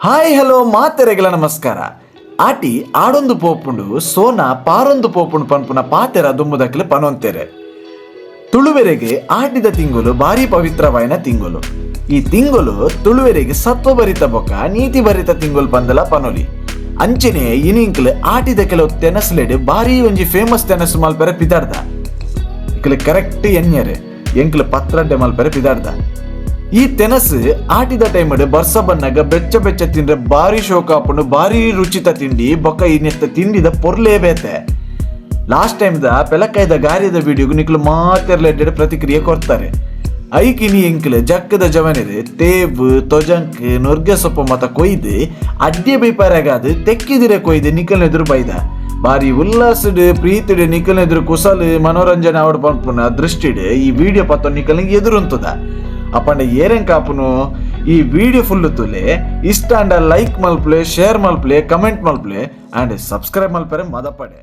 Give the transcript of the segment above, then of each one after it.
Hi hello ಮಾತೆರೆಗಳ ನಮಸ್ಕಾರ. ಆಟಿ ಆಡೊಂದು ಪೋಪುಂಡು ಸೋನ ಪಾರೊಂದು ಪೋಪುಂಡು ಪನ್ಪುನ ಪಾತೆರ ದುಮ್ಮುದಕ್ಲೆ ಪನೊಂತೆರೆ. ತುಳುವೆರೆಗೆ ಆಟಿದ ತಿಂಗಳು ಭಾರಿ ಪವಿತ್ರವಾಯಿನ ತಿಂಗಳು. ಈ ತಿಂಗಳು ತುಳುವೆರೆಗೆ ಸತ್ವಭರಿತ ಬೊಕ್ಕ ನೀತಿ ಭರಿತ ತಿಂಗಳು ಪಂದಲ ಪನೊಲಿ. ಅಂಚನೆ ಇನಿಂಕ್ಲು ಆಟಿದ ಕೆಲವು ತೆನಸ್ಲೆಡ್ ಭಾರಿ ಒಂಜಿ ಫೇಮಸ್ ತೆನಸು ಮಲ್ಪೆರೆ ಪಿದಾಡ್ದ. ಇಕ್ಲೆ ಕರೆಕ್ಟ್ ಎನ್ಯರೆ ಎಂಕ್ಲು ಪತ್ರಡ್ಡೆ ಮಲ್ಪೆರೆ ಪಿದಾಡ್ದ. ಈ ತೆನಸು ಆಟಿದ ಟೈಮಡ್ ಬರ್ಸ ಬನ್ನಗ ಬೆಚ್ಚ ಬೆಚ್ಚ ತಿಂದ್ರೆ ಭಾರಿ ಶೋಕ ಹಾಪುಂಡು ಭಾರಿ ರುಚಿತ ತಿಂಡಿ ಬೊಕ್ಕ ಇನ್ನೆತ್ತ ತಿಂಡಿದ ಪೊರ್ಲೇ ಬೇತೆ. ಲಾಸ್ಟ್ ಟೈಮ್ದ ಪೆಲಕಾಯ್ದ ಗಾರ್ಯದ ವಿಡಿಯೋಗು ನಿಕ್ಲು ಮಾತೆರ್ಲೆಡ್ಡೆ ಪ್ರತಿಕ್ರಿಯೆ ಕೊಡ್ತಾರೆ. ಐಕಿನಿ ಎಂಕ್ಲು ಜಕ್ಕದ ಜವನೆರು ತೇವು ತೊಜಂಕ್ ನೊರ್ಗೆ ಸೊಪ್ಪು ಮತ ಕೊಯ್ದು ಅಡ್ಡೆ ಬೈಪಾರಾಗಾದು ತೆಕ್ಕಿದಿರೆ ಕೊಯ್ದು ನಿಖಲ್ ಎದುರು ಬೈದ. ಭಾರಿ ಉಲ್ಲಾಸಡ್ ಪ್ರೀತಿಡ್ ನಿಖಲ್ ಎದುರು ಕುಸಲ್ ಮನೋರಂಜನೆ ಆವಡ್ ಪಂಪುನ ದೃಷ್ಟಿಡ್ ಈ ವಿಡಿಯೋ ಪತ್ತ ನಿಖಲ್ಗೆ ಎದುರುಂತದ. ಅಪ್ಪಂಡ ಏರೆನ್ ಕಾಪುನು ಈ ವಿಡಿಯೋ ಫುಲ್ ತುಲೆ ಇಷ್ಟ ಅಂಡ ಲೈಕ್ ಮಲ್ಪ್ಲೆ ಶೇರ್ ಮಲ್ಪ್ಲೆ ಕಮೆಂಟ್ ಮಲ್ಪ್ಲೆ ಅಂಡ್ ಸಬ್ಸ್ಕ್ರೈಬ್ ಮಲ್ಪರೆ ಮದಪಡೆ.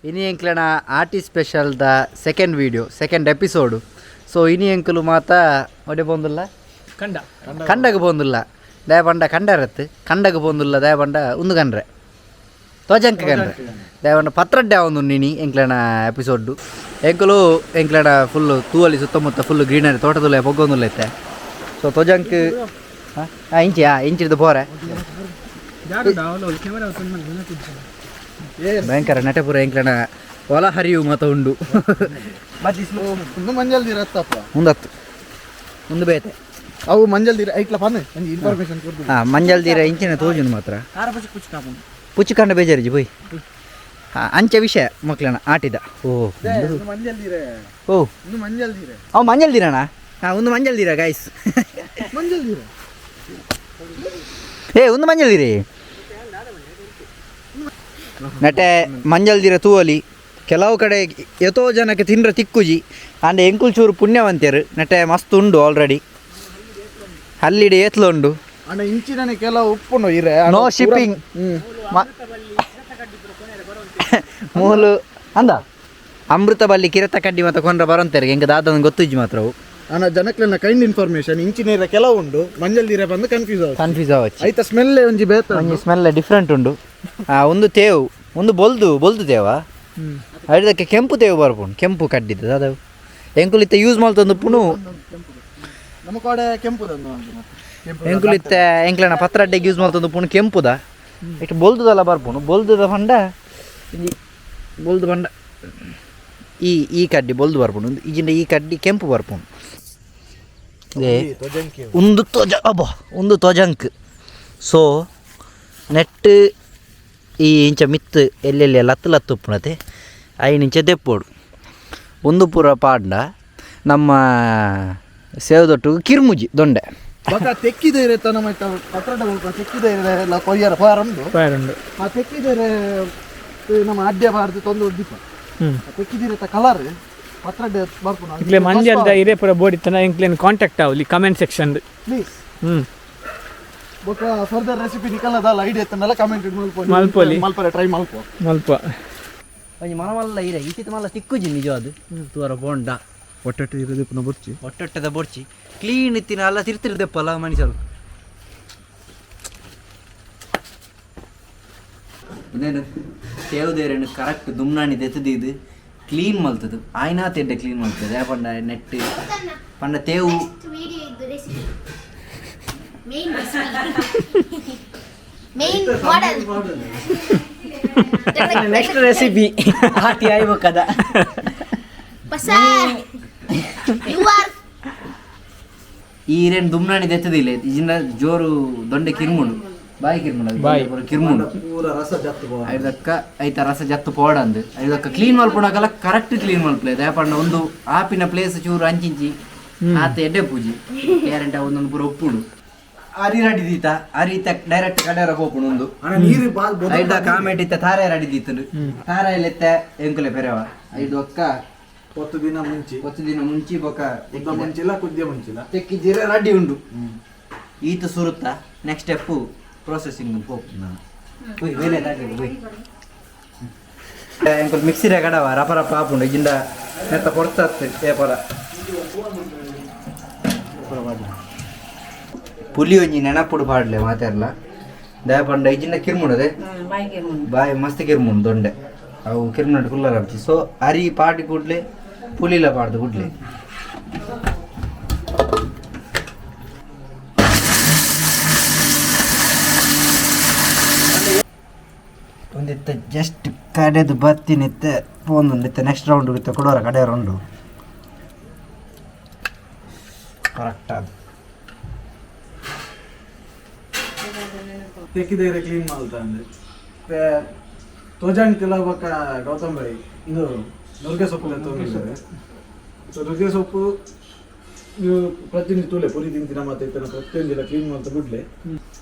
ಇನಿ ಎಂಕ್ಲನ ಆರ್ಟಿ ಸ್ಪೆಷಲ್ದ second video second episode. So ಇನಿ ಎಂಕುಲು ಮಾತ ಒಡೆ ಬಂದುಲ್ಲ ಕಂಡಗ ಬಂದುಲ್ಲ ದಯಪಂಡ ಕಂಡರತ್ತು ಕಂಡಗ ಬಂದುಲ್ಲ ದಯಪಂಡ ಉಂದು ಗಂಡ್ರೆ ತೋಜಂಕ ಗಂಡ್ರೆ ದಯಪಂಡ ಪತ್ರಡ್ಡೆ ಒಂದು ನಿನಿ ಎಂಕ್ಲನ ಎಪಿಸೋಡು. ಎಂಕುಲು ಎಂಕ್ಲನ ಫುಲ್ಲು ತೂವಲಿ ಸುತ್ತಮುತ್ತ ಫುಲ್ಲು ಗ್ರೀನರಿ ತೋಟದಲ್ಲ ಪೊಗ್ಗೊಂದುಲ್ಲ ಐತೆ. ಸೊ ತೋಜಂಕ್ ಇಂಚಿದ್ದು ಪೋರೆ ಭಯಂಕರ ನಟಪುರ ಎಂಕ್ಲನ ಹೊಲ ಹರಿವು ಮತ ಉಂಡು ಮಂಜಲ್ ದೀರ ಮುಂದತ್ತು ಮುಂದೆ ಬೇತೆ ಅವು ಮಂಜಲ್ ದೀರ ಐಕ್ಲ ಪಾನೆ ಇನ್ಫಾರ್ಮೇಶನ್ ಕೊಡ್ದು ಹಾಂ ಮಂಜಲ್ ದೀರ ಇಂಚಿನ ತೋಜುಂದು ಮಾತ್ರ ಪುಚ್ಚಿಕಂಡ ಬೇಜಾರಿಜಿ ಬೈ ಅಂಚೆ ವಿಷಯ ಮಕ್ಳನ ಆಟಿದ. ಮಂಜಲ್ ದೀರ ಓ ಇನ್ನು ಮಂಜಲ್ ದೀರ ಅವು ಮಂಜಲ್ ದೀರಣ್ಣ. ಹಾಂ ಒಂದು ಮಂಜಲ್ ದೀರ ಗೈಸ್ ಮಂಜಲ್ ದೀರ ಒಂದು ಮಂಜಲ್ ದೀರೆ ನಟೆ ಮಂಜಲ್ ದೀರ ತೂವಲಿ ಕೆಲವು ಕಡೆ ಎತೋ ಜನಕ್ಕೆ ತಿಂದ್ರೆ ತಿಕ್ಕುಜಿ ಅಂಡ್ ಎಂಕುಲ್ ಚೂರು ಪುಣ್ಯವಂತರು ನಟೆ ಮಸ್ತ್ ಉಂಡು ಆಲ್ರೆಡಿ ಅಲ್ಲಿಡೆ ಏತ್ಲು ಉಂಡು ಅಣ್ಣ ಇಂಚಿನ ಕೆಲವು ಉಪ್ಪುಂಡು ಇರೆ ನೋ ಶಿಪ್ಪಿಂಗ್ ಮೂಲು ಅಂದ ಅಮೃತ ಬಲ್ಲಿ ಕಿರತ ಕಡ್ಡಿ ಮತ್ತು ಕೊಂಡ್ರೆ ಬರೋಂತಾರೆ ಹೆಂಗೆ ದಾದ ಗೊತ್ತಿಜ್ಜಿ ಮಾತ್ರ ಅವು ಅಣ್ಣ ಜನಕ್ಲೆನ್ನ ಕೈಂಡ್ ಇನ್ಫಾರ್ಮೇಶನ್ ಇಂಚಿನ ಕೆಲವು ಉಂಡು ಮಂಜಲ್ ದೀರ ಬಂದು ಕನ್ಫ್ಯೂಸ್ ಆವಚ್ಚಿ ಆಯ್ತಾ ಸ್ಮೆಲ್ ಒಂಜಿ ಬೇತ ಒಂಜಿ ಸ್ಮೆಲ್ ಡಿಫ್ರೆಂಟ್ ಉಂಡು. ಒಂದು ತೇವು ಒಂದು ಬೊಲ್ದು ತೇವ ಅದಕ್ಕೆ ಕೆಂಪು ತೇವು ಬರ್ಪುಂಡು ಕೆಂಪು ಕಡ್ಡಿದ್ದು ಅದು ಎಂಕುಲಿತ್ತ ಯೂಸ್ ಮಾಡ್ತಂದು ಪುಣು ನಮ್ಮ ಕಡೆ ಕೆಂಪು ಎಂಕುಲಿತ್ತ ಎಂಕ್ಲನ ಪತ್ರಡ್ಡೆಗೆ ಯೂಸ್ ಮಾಡ್ತಂದು ಪುಣು ಕೆಂಪುದ ಇಟ್ಟು ಬೊಲ್ದುದಲ್ಲ ಬರ್ಪುಣು ಬೊಲ್ದುದ ಪಂಡ ಬೊಲ್ದು ಪಂಡ ಈ ಕಡ್ಡಿ ಬೊಲ್ದು ಬರ್ಪುಂಡು ಈಜಿಂದ ಈ ಕಡ್ಡಿ ಕೆಂಪು ಬರ್ಪುಂಡು ಒಂದು ತೊಜಂಕ್. ಸೊ ನೆಟ್ ಈ ಇಂಚ ಮಿತ್ತು ಎಲ್ಲೆಲ್ಲಿ ಲತ್ತು ಉಪ್ಪುನತೆ ಐನಿಂಚ ದೆಪ್ಪೋಡು ಒಂದು ಪೂರ ಪಾಂಡ ನಮ್ಮ ಸೇವದೊಟ್ಟು ಕಿರ್ಮುಜಿ ದೊಂಡೆ ತೆಕ್ಕಿದೇರೆ ತನ ಪತ್ರಡ ತೆಕ್ಕಿದೇರೆ ಕೊಯ್ಯರ ಪಾರಂಡು ಆ ತೆಕ್ಕಿದೇರೆ ನಮ್ಮ ಅಡ್ಡೆ ಬಾರ್ದು ತೊಂದು ದೀಪ ತೆಕ್ಕಿದಿರ ಕಲರ್ ಪತ್ರಡ ಬರ್ಪುನ ಇಕ್ಲೆ ಮಂಜಲ್ದ ಇರೆ ಪುರ ಬೋಡಿತನ ಇಂಕ್ಲೇನ್ ಕಾಂಟ್ಯಾಕ್ಟ್ ಆವಲಿ ಕಮೆಂಟ್ ಸೆಕ್ಷನ್ ಪ್ಲೀಸ್ ಬೊಕ ಫರ್ದರ್ ರೆಸಿಪಿ ನಿಕಲದಲ್ಲ ಐಡಿಯಾ ತನಲ್ಲ ಕಮೆಂಟ್ ಮಲ್ಪರೆ ಟ್ರೈ ಮಲ್ಪ ಒಂಜಿ ಮನಮಲ್ಲ ಇರೆ ಈಚಿತ ಮಲ್ಲ ತಿಕ್ಕುಜಿ ನಿಜ ಅದು ತೂರ ಬೋಂಡ ಒಟ್ಟೊಟ್ಟೆ ಇರೋದಕ್ಕೆ ಬೊರ್ಚಿ ಒಟ್ಟೊಟ್ಟದ ಬೊಡ್ಚಿ ಕ್ಲೀನ್ ಇತ್ತಿನ ಎಲ್ಲ ತಿರ್ತಿರ್ದೆಪ್ಪಲ್ಲ ಮನುಷ್ಯರು ಇನ್ನೇನು ತೇವುದೇರೇನು ಕರೆಕ್ಟ್ ದುಮ್ನಾಣಿ ತೆತ್ತದಿದ್ದು ಕ್ಲೀನ್ ಮಲ್ತದು ಆಯ್ನಾ ತೆಡ್ಡೆ ಕ್ಲೀನ್ ಮಲ್ತದೆ ಪಂಡ ನೆಟ್ ಪಂಡ ತೇವು ನೆಕ್ಸ್ಟ್ ರೆಸಿಪಿ ಆಟಿ ಆಯ್ಬೇಕದ ಈರೇನು ದುಮ್ನಾಣಿ ತೆತ್ತದಿಲ್ಲ ಇದನ್ನ ಜೋರು ದೊಂಡೆ ಕಿರ್ಮುಂಡು ಬಾಯಿ ಕಿರ್ಮುಂಡು ಐದಕ್ಕ ಐತ ರಸ ಜತ್ತು ಪೋಡಂದು ಐದಕ್ಕ ಕ್ಲೀನ್ ಮಲ್ಪುಣಕಲ್ಲ ಕರೆಕ್ಟ್ ಕ್ಲೀನ್ ಮಲ್ಪಲೆ ದಯಪಂಡ ಒಂದು ಆಪಿನ ಪ್ಲೇಸ್ ಚೂರು ಅಂಚಿಂಚಿ ಆತ ಎಡ್ಡೆ ಪೂಜಿ ಗ್ಯಾರಂಟಿ ಒಂದೊಂದು ಪೂರ ಒಪ್ಪುಡು ಅರಿ ರಡಿದೀತ ಅರಿತ ಡೈರೆಕ್ಟ್ ಕಡೆಯರ ಹೋಪುಣು ಒಂದು ಐದ ಕಾಮೆಂಟ್ ಇತ್ತ ತಾರೆ ರಡಿದೀತನು ತಾರ ಇಲ್ಲೆತ್ತ ಎಂಕುಲೆ ಪೆರವ ಐದು ಅಕ್ಕ 10 ದಿನ ಮುಂಚಿ ಬೊಕ ಕುದ್ಯ ಮುಂಚಿಲ್ಲ ತೆಕ್ಕಿದ್ದೀರ ರೆಡಿ ಉಂಡು ಈತ ಸುರುತ್ತ ನೆಕ್ಸ್ಟ್ ಸ್ಟೆಪ್ ಪ್ರೊಸೆಸಿಂಗ್ ಎಂಕುಲ್ ಮಿಕ್ಸಿರ ಕಡವ ರಪ ರಪ ಆಪುಂಡು ಇಜಿಂದ ನೆತ್ತ ಕೊಡ್ತತ್ತೆ ಪೇಪರ ಪುಲಿ ಒಂಜಿ ನೆನಪುಡು ಪಾಡ್ಲೆ ಮಾತಾಡ್ಲ ದಯ ಪಂಡ ಇಜಿನ ಕಿರ್ಮುಡದೆ ಬಾಯಿ ಮಸ್ತ್ ಕಿರ್ಮುಂಡು ದೊಂಡೆ ಅವು ಕಿರ್ಮುಂಡು ಕುಲ್ಲರ್ ಆಗ್ತಿ ಸೊ ಅರಿ ಪಾಟಿ ಕೂಡ್ಲೆ ಪುಲಿಲ ಪಾಡ್ದು ಕೂಡ್ಲೆ ಒಂದಿತ್ತ ಜಸ್ಟ್ ಕಡೆದು ಬತ್ತಿನಿತ್ತೆ ಒಂದೊಂದಿತ್ತ ನೆಕ್ಸ್ಟ್ ರೌಂಡ್ ಬಿತ್ತ ಕೊಡೋರ ಕಡೆ ರೌಂಡು ಕರೆಕ್ಟ್ ಅದು ತೆಕ್ಕಿದ್ರೆ ಕ್ಲೀನ್ ಮಾಡ್ತಾ ಅಂದ್ರೆ ತೋಜಾಣಿ ತಿಳಬೇಕ ಗೌತಮ್ ಬೈ ಇದು ನುಗ್ಗೆ ಸೊಪ್ಪು ತೊಗೊಂಡಿದ್ದಾರೆ ಸೊ ನುಗ್ಗೆ ಸೊಪ್ಪು ನೀವು ಪ್ರತಿನಿತ್ಯ ತುಳೆ ಪುರಿ ತಿಂತಿನ ಮತ್ತೆ ಇತ್ತನ ಪ್ರತಿಯೊಂದಿನ ಕ್ಲೀನ್ ಮಾಡ್ತಾ ಬಿಡ್ಲೆ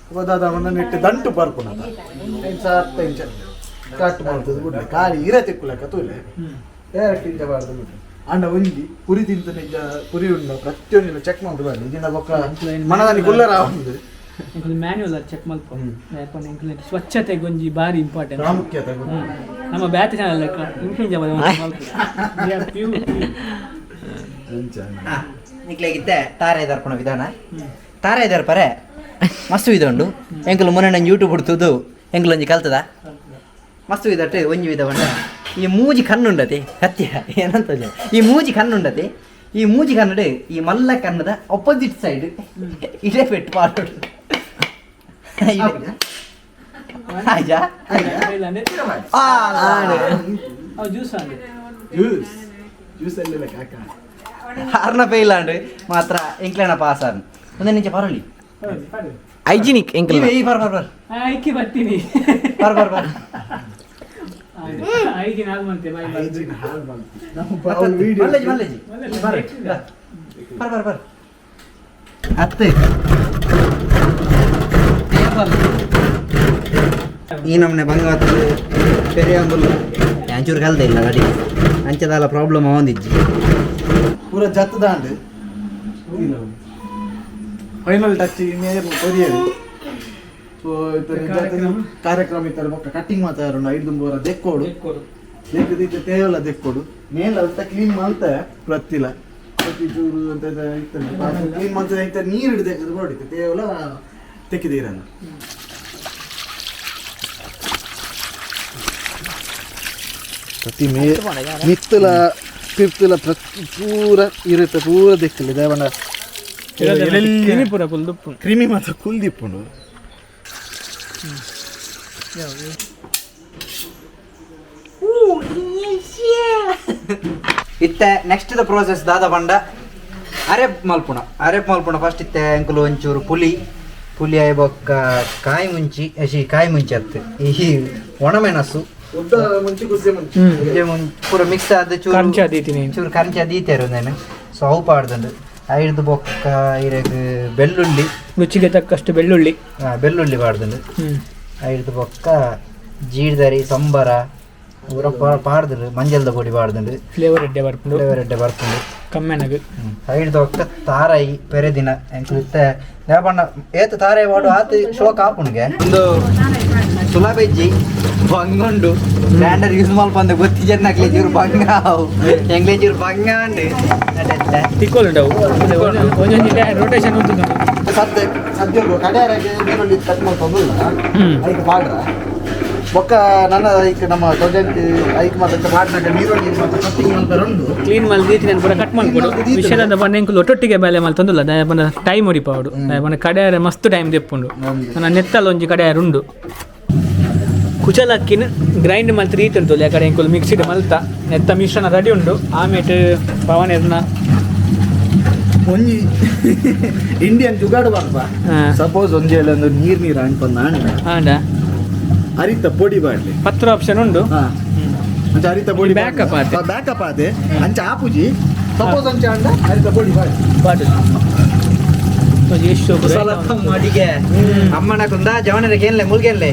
ಹೋದಾದ ಅವನ್ನ ನೆಟ್ಟು ದಂಟು ಬರ್ಪುನದ ಕಟ್ ಮಾಡ್ತದೆ ಬಿಡ್ಲೆ ಖಾಲಿ ಇರ ತಿಕ್ಕುಲಕ್ಕ ತುಳೆ ಡೈರೆಕ್ಟ್ ಇಂಚ ಬಾರ್ದು ಬಿಡ್ಲೆ ಅಂಡ ಒಂಜಿ ಪುರಿ ತಿಂತ ನಿಜ ಪುರಿ ಉಂಡ ಪ್ರತಿಯೊಂದಿನ ಚೆಕ್ ಮಾಡಿ ಬಾರ್ದು ಇದನ್ನ ಬೊಕ್ಕ ಮನದಲ್ಲಿ ಗುಲ್ಲರ ಒಂದು ಮ್ಯಾನ್ಯುವಲ್ ಚೆಕ್ ಮಾಡ್ಕೊಂಡು ಸ್ವಚ್ಛತೆ ಗೊಂಜಿ ಬಾರಿ ಇಂಪಾರ್ಟೆಂಟ್ ಪ್ರಾಮುಖ್ಯತೆ ನಮ್ಮ ಬ್ಯಾತ್ ಚಾನಲ್ ನಿಕ್ಲಾಗಿತ್ತೆ ತಾರೆ ದರ್ಪಣ ವಿಧಾನ ತಾರೆ ದರ್ಪರೆ ಮಸ್ತ್ ವಿಧ ಉಂಡು ಎಂಕಲು ಮೊನ್ನೆ ನಾನು ಯೂಟ್ಯೂಬ್ ಬಿಡ್ತದು ಎಂಕಲು ಒಂಜಿ ಕಲ್ತದ ಮಸ್ತ್ ವಿಧಟ್ಟು ಒಂಜಿ ವಿಧ ಬಂಡ ಈ ಮೂಜಿ ಕಣ್ಣುಂಡತಿ ಹತ್ಯ ಏನಂತ ಈ ಮೂಜಿ ಕಣ್ಣುಂಡತಿ ಈ ಮೂಜಿ ಕನ್ನಡ ಈ ಮಲ್ಲ ಕನ್ನದ ಅಪೋಸಿಟ್ ಸೈಡ್ ಇದೇ ಪೆಟ್ಟು ಪಾಡು ಆರ್ನ ಪೈಲಾಂಡ್ ಮಾತ್ರ ಎಂಕ್ಲೆನ ಪಾಸ್ ಆರ್ನ ಒಂದೇ ನಿಂಚ ಪರಲಿ ಹೈಜಿನಿಕ್ ಎಂಕ್ಲ ಬರ್ ಬರ್ ಬರ್ ಐಕಿ ಬರ್ತೀನಿ ಬರ್ ಬರ್ ಬರ್ ಐಕಿನ ಹಾಲ್ ಮಾಡ್ತೆ ಮಲ್ಲೇಜಿ ಮಲ್ಲೇಜಿ ಬರ್ ಬರ್ ಬರ್ ಬರ್ ಅತ್ತೆ ಈ ನಮ್ಮನೆ ಬಂಗಾತ ಪೆರಿಯಾಂಬುಲ್ ಅಂಚೂರು ಕಲ್ದೆ ಇಲ್ಲ ಗಾಡಿ ಅಂಚದಲ್ಲ ಪ್ರಾಬ್ಲಮ್ ಒಂದಿಜ್ಜಿ ಪೂರ ಜತ್ತದಾಂಡ್ ಫೈನಲ್ ಟಚ್ ನೇರ್ ಕೊರಿಯರು ಸೊ ಕಾರ್ಯಕ್ರಮ ಇತ್ತಾರೆ ಬೊಕ್ಕ ಕಟ್ಟಿಂಗ್ ಮಾತಾಡೋಣ 5 ಬೋರ ದೆಕ್ಕೋಡು ದೆಕ್ಕದಿದ್ದ ತೇವಲ ದೆಕ್ಕೋಡು ಮೇಲ ಅಂತ ಕ್ಲೀನ್ ಮಾಡ್ತಾ ಪ್ರತಿಲ ಪ್ರತಿ ಚೂರು ಅಂತ ಇರ್ತದೆ ಕ್ಲೀನ್ ಮಾಡ್ತಾ ಇಂತ ನೀರು ಹಿಡಿದು ತೆಗೆದು ಹೊಡಿತು ತೇವಲ ತೆಕ್ಕಿದೀರಲ್ಲ ಪ್ರತಿ ಮಿತ್ತಲ ತಿರ್ತಲ ಪ್ರತಿ ಪೂರ ಇರುತ್ತೆ ಪೂರ ದೆಕ್ಕಲಿ ದೇವಣ್ಣ ಪೂರ ಕುಲ್ದುಪ್ಪು ಕ್ರಿಮಿ ಮಾತ್ರ ಕುಲ್ದಿಪ್ಪುಂಡು ಇತ್ತೆ ನೆಕ್ಸ್ಟ್ ದ ಪ್ರೋಸೆಸ್ ದಾದ ಬಂಡ ಅರೆಪ್ ಮಲ್ಪುಣ ಫಸ್ಟ್ ಇತ್ತೆ ಅಂಕಲು ಒಂಚೂರು ಪುಲಿ ಆಯ್ ಬೊಕ್ಕ ಕಾಯಿ ಮುಂಚಿ ಅತ್ತೆ ಈ ಒಣಮೆಣಸು ಪೂರ ಮಿಕ್ಸ್ ಆದ ಚೂರು ಕಂಚ ದೀತೇರು ನಾನು ಸೊ ಅವು ಪಾಡ್ದಂಡು ಐದು ಬೊಕ್ಕ ಇರಗ್ ಬೆಳ್ಳುಳ್ಳಿ ರುಚಿಗೆ ತಕ್ಕಷ್ಟು ಬೆಳ್ಳುಳ್ಳಿ ಪಾಡ್ದಂಡು ಐದು ಬೊಕ್ಕ ಜೀರ್ದರಿ ಸಂಬರ ಊರ ಪಾಡ್ದು ಮಂಜಲ್ದ ಪೊಡಿ ಪಾಡ್ದುಂಡು ಫ್ಲೇವರ್ ಎಡ್ಡೆ ಬರ್ಪುಂಡು ಕಮ್ಮೆನಗು ಐದು ಬೊಕ್ಕ ತಾರಾಯಿ ಪೆರೆದಿನ ಎಂಕ್ಲಿತ್ತೆ ನೇಪಣ್ಣ ಏತು ತಾರಾಯಿ ವಾಡು ಆತು ಶೋಕ್ ಆಪುಣ್ಗೆ ಒಂದು ಸುಲಭೆಜ್ಜಿ ಬಂಗುಂಡು ಗ್ರೈಂಡರ್ ಯೂಸ್ ಮಲ್ಪಂದು ಗೊತ್ತಿ ಜನಕ್ಲೆ ಚೂರು ಬಂಗ ಅವು ಎಂಗ್ಲೆ ಚೂರು ಬಂಗ ಉಂಡು ತಿಕ್ಕೋಲುಂಡವು ಒಂದೊಂದು ರೊಟೇಷನ್ ಉಂಟು ಸದ್ಯ ಕಡೆಯರಾಗಿ ನೀರುಳ್ಳಿ ಕಟ್ ಮಾಡ್ಕೊಂಡು ಅದಕ್ಕೆ ಪಾಡ್ರ ಬೊಕ್ಕ ನನ್ನ ಈಗ ನಮ್ಮ ತೊಜಂಟಿ ಐಕ್ ಮಾತ್ರ ಮಾಡ್ನಾಗ ನೀರುಳ್ಳಿ ಮಾತ್ರ ಕಟ್ಟಿಂಗ್ ಮಾಡ್ತಾರೆ ಕ್ಲೀನ್ ಮಲ್ದೀತಿ ನಾನು ಪೂರ ಕಟ್ ಮಾಡ್ಕೊಡು ವಿಷಯದ ಬಣ್ಣ ಎಂಕುಲು ಒಟ್ಟೊಟ್ಟಿಗೆ ಬೇಲೆ ಮಲ್ ತಂದುಲ್ಲ ಬಣ್ಣ ಟೈಮ್ ಹೊಡಿಪಾಡು ಬಣ್ಣ ಕಡೆಯಾರೆ ಮಸ್ತ್ ಟೈಮ್ ತೆಪ್ಪುಂಡು ನನ್ನ ನೆತ್ತಲ್ಲ ಒಂಜಿ ಕಡೆಯಾರು ಉಂಡು ಕುಚಲಕ್ಕಿನ ಗ್ರೈಂಡ್ ಮಲ್ತು ರೀತಿ ಉಂಟು ಯಾಕಡೆ ಎಂಕುಲು ಮಿಕ್ಸಿಡ್ ಮಲ್ತ ನೆತ್ತ ಮಿಶ್ರಣ ರೆಡಿ ಉಂಡು ಆಮೇಲೆ ಪವನೆರ್ನ ಒಂಜಿ ಇಂಡಿಯನ್ ಜುಗಾಡು ಬರ್ಪ ಸಪೋಸ್ ಒಂಜಿ ಒಂದು ನೀರು ಅನ್ಕೊಂಡ ಆಂಡ ಅರಿತ ಪೊಡಿ ಬಾಡ್ಲಿ 10 ಆಪ್ಷನ್ ಉಂಡು ಅಂಚ ಅರಿತ ಪೊಡಿ ಬ್ಯಾಕಪ್ ಆದೆ ಅಂಚ ಆಪುಜಿ ಸಪೋಸ್ ಅಂಚ ಅಂಡ ಅರಿತ ಪೊಡಿ ಬಾಡ್ಲಿ ಅಡಿಗೆ ಅಮ್ಮನ ಕುಂದ ಜವನರ ಕೇನ್ಲೆ ಮುಲ್ಗೆನ್ಲೆ